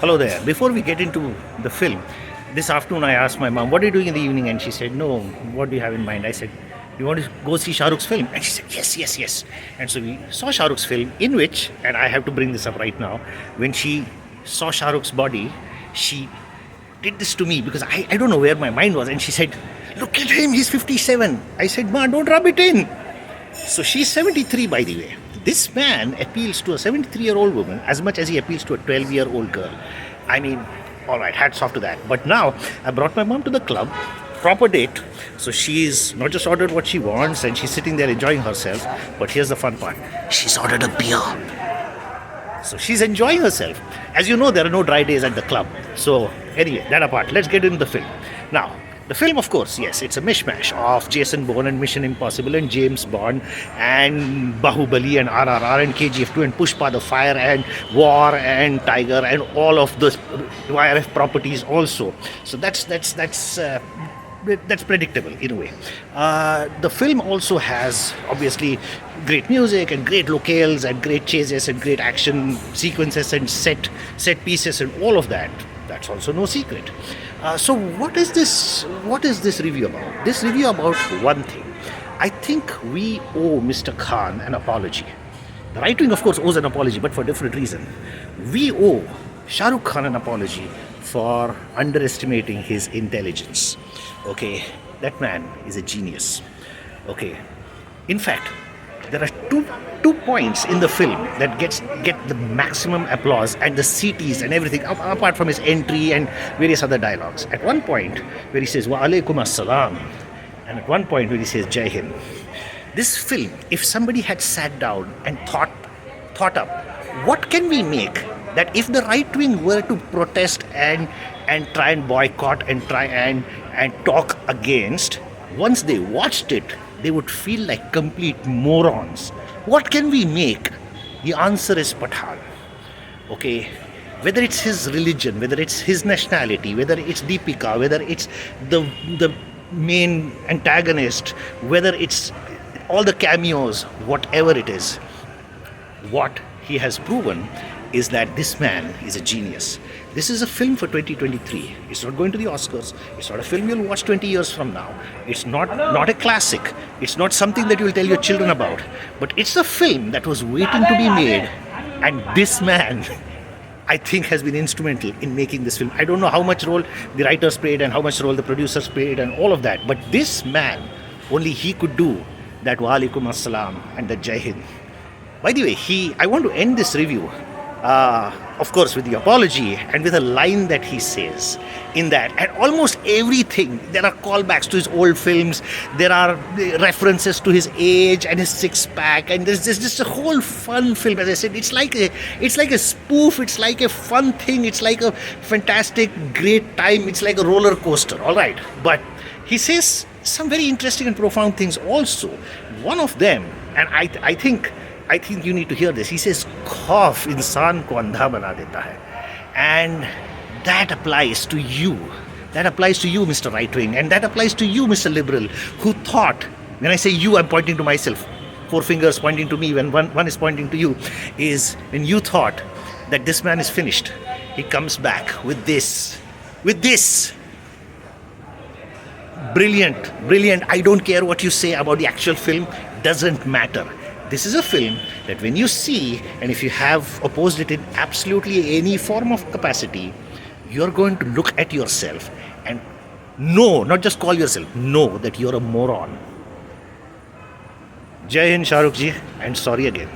Hello there. Before we get into the film, this afternoon I asked my mom, "What are you doing in the evening?" And she said, "No, what do you have in mind?" I said, "You want to go see Shahrukh's film?" And she said, "Yes, yes, yes." And so we saw Shahrukh's film, in which, and I have to bring this up right now, when she saw Shahrukh's body, she did this to me because I don't know where my mind was. And she said, "Look at him, he's 57. I said, "Ma, don't rub it in." So she's 73, by the way. This man appeals to a 73-year-old woman as much as he appeals to a 12-year-old girl. I mean, all right, hats off to that. But now I brought my mom to the club, proper date. So she's not just ordered what she wants and she's sitting there enjoying herself. But here's the fun part: she's ordered a beer. So she's enjoying herself. As you know, there are no dry days at the club. So anyway, that apart, let's get into the film. Now, the film, of course, yes, it's a mishmash of Jason Bourne and Mission Impossible and James Bond and Bahubali and RRR and KGF2 and Pushpa the Fire and War and Tiger and all of the YRF properties also. So that's predictable in a way. The film also has obviously great music and great locales and great chases and great action sequences and set pieces and all of that. That's also no secret. So what is this review about? This review about one thing. I think we owe Mr. Khan an apology. The right wing, of course, owes an apology, but for a different reason. We owe Shahrukh Khan an apology for underestimating his intelligence. Okay, that man is a genius. Okay, in fact, there are two points in the film that get the maximum applause and the CTs and everything, apart from his entry and various other dialogues. At one point where he says "Wa alaikum assalam," and at one point where he says "Jai Hind." This film, if somebody had sat down and thought up, what can we make that if the right wing were to protest and try and boycott and try and talk against, once they watched it, they would feel like complete morons. What can we make? The answer is Pathaan. Okay, whether it's his religion, whether it's his nationality, whether it's Deepika, whether it's the main antagonist, whether it's all the cameos, whatever it is, what he has proven is that this man is a genius. This is a film for 2023. It's not going to the Oscars. It's not a film you'll watch 20 years from now. It's not a classic. It's not something that you'll tell your children about. But it's a film that was waiting to be made. And this man, I think, has been instrumental in making this film. I don't know how much role the writers played and how much role the producers played and all of that. But this man, only he could do that "Wa alaikum assalam" and that "Jai Hind." By the way, I want to end this review of course, with the apology and with a line that he says in that. And almost everything, there are callbacks to his old films, there are references to his age and his six-pack, and there's just a whole fun film. As I said, it's like a spoof, it's like a fun thing, it's like a fantastic, great time, it's like a roller coaster, all right. But he says some very interesting and profound things also. One of them, and I think you need to hear this. He says, "Khauf insaan ko andha bana deta hai," and that applies to you. That applies to you, Mr. Right Wing, and that applies to you, Mr. Liberal, who thought. When I say you, I'm pointing to myself. 4 fingers pointing to me when one is pointing to you. Is when you thought that this man is finished. He comes back with this. Brilliant. I don't care what you say about the actual film. Doesn't matter. This is a film that when you see, and if you have opposed it in absolutely any form of capacity, you're going to look at yourself and know, not just call yourself, know that you're a moron. Jai Hind, Shahrukh ji, and sorry again.